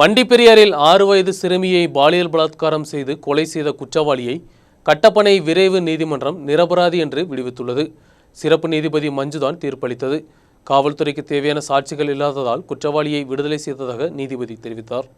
வண்டிப்பெரியாறில் 6 வயது சிறுமியை பாலியல் பலாத்காரம் செய்து கொலை செய்த குற்றவாளியை கட்டப்பனை விரைவு நீதிமன்றம் நிரபராதி என்று விடுவித்துள்ளது. சிறப்பு நீதிபதி மஞ்சுதான் தீர்ப்பளித்தது. காவல்துறைக்கு தேவையான சாட்சிகள் இல்லாததால் குற்றவாளியை விடுதலை செய்ததாக நீதிபதி தெரிவித்தார்.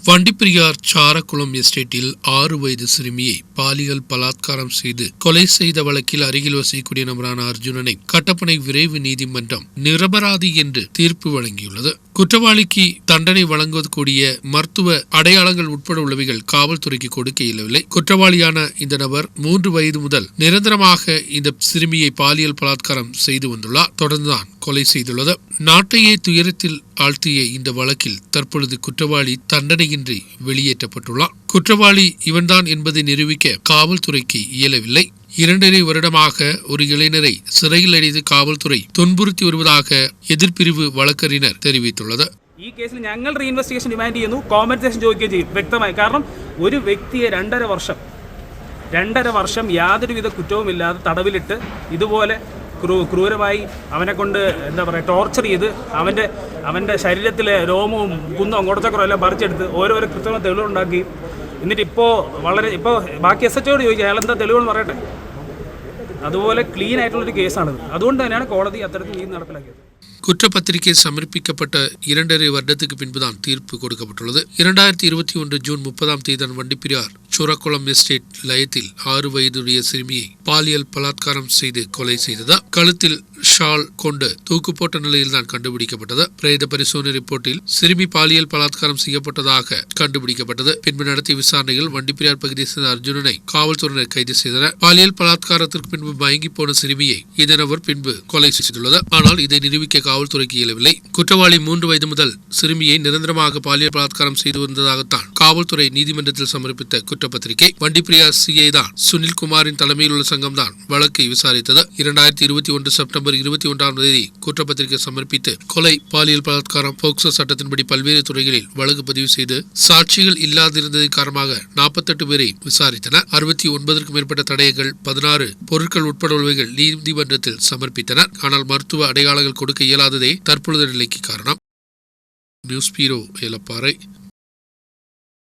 வண்டிப்பெரியார் சாரக்குளம் எஸ்டேட்டில் 6 வயது சிறுமியை பாலியல் பலாத்காரம் செய்து கொலை செய்த வழக்கில் அருகில் வசிக்கக்கூடிய நபரான அர்ஜுனனை கட்டப்பனை விரைவு நீதிமன்றம் நிரபராதி என்று தீர்ப்பு வழங்கியுள்ளது. குற்றவாளிக்கு தண்டனை வழங்கக்கூடிய மருத்துவ அடையாளங்கள் உட்பட உள்ளவைகள் காவல்துறைக்கு கொடுக்க இயலவில்லை. குற்றவாளியான இந்த நபர் 3 வயது முதல் நிரந்தரமாக இந்த சிறுமியை பாலியல் பலாத்காரம் செய்து வந்துள்ளார். தொடர்ந்துதான் கொலை செய்துள்ளது. நாட்டையே துயரத்தில் ஆழ்த்திய இந்த வழக்கில் தற்பொழுது குற்றவாளி தண்டனையின்றி வெளியேற்றப்பட்டுள்ளார். குற்றவாளி இவன்தான் என்பதை நிரூபிக்க காவல்துறைக்கு இயலவில்லை. 2.5 வருடமாக ஒரு இளைஞரை சிறையில் அடைத்து കാവൽതുறை തുൻപുറുത്തി വരുവதாக എതിർപിരിവ് വഴക്കറിஞർ தெரிவித்துள்ளது. ഈ കേസിൽ ഞങ്ങൾ റീഇൻവെസ്റ്റിഗേഷൻ ഡിമാൻഡ് ചെയ്യുന്നു, കോമ്പൻസേഷൻ ചോദിക്കുകയും ചെയ്യും വ്യക്തമായി. കാരണം ഒരു വ്യക്തിയെ 2.5 വർഷം യാതൊരുവിധ കുറ്റവുമില്ലാതെ തടവിലിട്ട് ഇതുപോലെ ക്രൂരമായി അവനെ കൊണ്ട് ടോർച്ചർ ചെയ്ത് അവൻ്റെ ശരീരത്തിലെ രോമവും കുന്നും അങ്ങോട്ടച്ചക്രം എല്ലാം പറിച്ചെടുത്ത് ഓരോരോ കൃത്യമായ തെളിവുണ്ടാക്കി. എന്നിട്ട് ഇപ്പോൾ ബാക്കി SHO ചോദിക്കുക അയാൾ എന്താ തെളിവെന്ന് പറയട്ടെ. അതുപോലെ ക്ലീൻ ആയിട്ടുള്ളൊരു കേസാണിത്. അതുകൊണ്ട് തന്നെയാണ് കോടതി അത്തരത്തിൽ നീതി നടപ്പിലാക്കിയത്. குற்றப்பத்திரிகை சமர்ப்பிக்கப்பட்ட 2.5 வருடத்துக்கு பின்புதான் தீர்ப்பு கொடுக்கப்பட்டுள்ளது. 2021 ஜூன் 30ஆம் தேதி வண்டிப்பெரியார் சூரக்குளம் எஸ்டேட் லயத்தில் 6 வயதுடைய சிறுமியை பாலியல் பலாத்காரம் செய்து கொலை செய்தது. கழுத்தில் ஷால் கொண்டு தூக்கு போட்ட நிலையில் தான் கண்டுபிடிக்கப்பட்டது. பிரேத பரிசோதனை ரிப்போர்ட்டில் சிறுமி பாலியல் பலாத்காரம் செய்யப்பட்டதாக கண்டுபிடிக்கப்பட்டது. பின்பு நடத்திய விசாரணையில் வண்டிப்பெரியார் பகுதியை சேர்ந்த அர்ஜுனனை காவல்துறையினர் கைது செய்தனர். பாலியல் பலாத்காரத்திற்கு பின்பு மயங்கி போன சிறுமியை இந்த நபர் பின்பு கொலை செய்துள்ளது. ஆனால் இதை நிரூபிக்க காவல்துறைக்கு இயலவில்லை. குற்றவாளி 3 வயது முதல் சிறுமியை நிரந்தரமாக பாலியல் பலாத்காரம் செய்து வந்ததாகத்தான் காவல்துறை நீதிமன்றத்தில் சமர்ப்பித்த குற்றப்பத்திரிகை. வண்டிப்பெரியார் CI தான் சுனில்குமாரின் தலைமையில் உள்ள சங்கம் தான் வழக்கை விசாரித்தது. 2021 செப்டம்பர் 21ஆம் தேதி குற்றப்பத்திரிகை சமர்ப்பித்து கொலை, பாலியல் பலாத்காரம், போக்சோ சட்டத்தின்படி பல்வேறு துறைகளில் வழக்கு பதிவு செய்து சாட்சிகள் இல்லாதிருந்ததின் காரணமாக 48 பேரை விசாரித்தனர். 69க்கும் மேற்பட்ட தடயங்கள், 16 பொருட்கள் உட்பட உள்ளவைகள் நீதிமன்றத்தில் சமர்ப்பித்தனர். ஆனால் மருத்துவ அடையாளங்கள் கொடுக்க இயலாததே தற்பொழுது நிலைக்கு காரணம். நியூஸ் பீரோ ஏலப்பாறை.